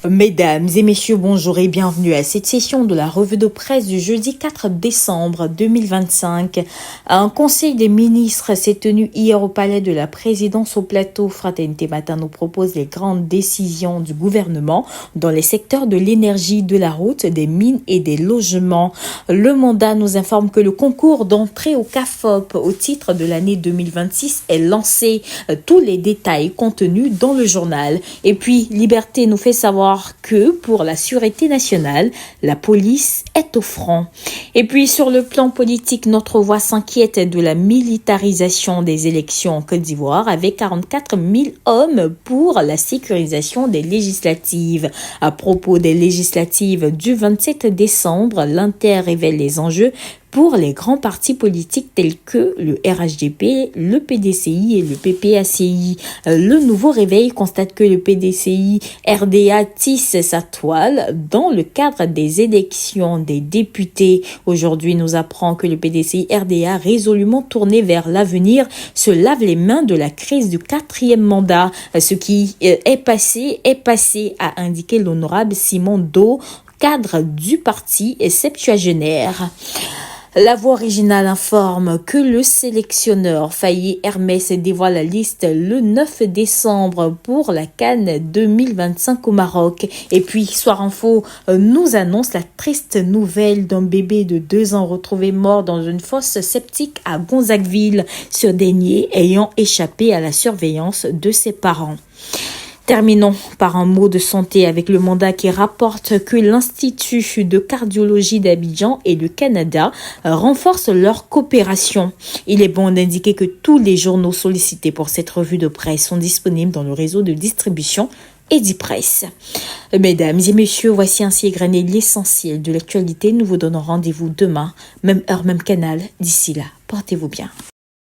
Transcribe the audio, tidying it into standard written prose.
Mesdames et messieurs, bonjour et bienvenue à cette session de la revue de presse du jeudi 4 décembre 2025. Un conseil des ministres s'est tenu hier au palais de la présidence au plateau. Fraternité Matin nous propose les grandes décisions du gouvernement dans les secteurs de l'énergie, de la route, des mines et des logements. Le mandat nous informe que le concours d'entrée au CAFOP au titre de l'année 2026 est lancé. Tous les détails contenus dans le journal. Et puis, Liberté nous fait savoir que pour la sûreté nationale, la police est au front. Et puis sur le plan politique, notre voix s'inquiète de la militarisation des élections en Côte d'Ivoire avec 44 000 hommes pour la sécurisation des législatives. À propos des législatives du 27 décembre, l'Inter révèle les enjeux pour les grands partis politiques tels que le RHDP, le PDCI et le PPACI. Le nouveau réveil constate que le PDCI RDA tisse sa toile dans le cadre des élections des députés. Aujourd'hui, nous apprend que le PDCI RDA, résolument tourné vers l'avenir, se lave les mains de la crise du 4e mandat. Ce qui est passé, a indiqué l'honorable Simon Do, cadre du parti septuagénaire. La Voix originale informe que le sélectionneur Faye Hermès dévoile la liste le 9 décembre pour la CAN 2025 au Maroc. Et puis, Soir Info nous annonce la triste nouvelle d'un bébé de 2 ans retrouvé mort dans une fosse septique à Gonzagueville, ce dernier ayant échappé à la surveillance de ses parents. Terminons par un mot de santé avec le mandat qui rapporte que l'Institut de cardiologie d'Abidjan et le Canada renforcent leur coopération. Il est bon d'indiquer que tous les journaux sollicités pour cette revue de presse sont disponibles dans le réseau de distribution Edipresse. Mesdames et messieurs, voici ainsi égrené l'essentiel de l'actualité. Nous vous donnons rendez-vous demain, même heure, même canal. D'ici là, portez-vous bien.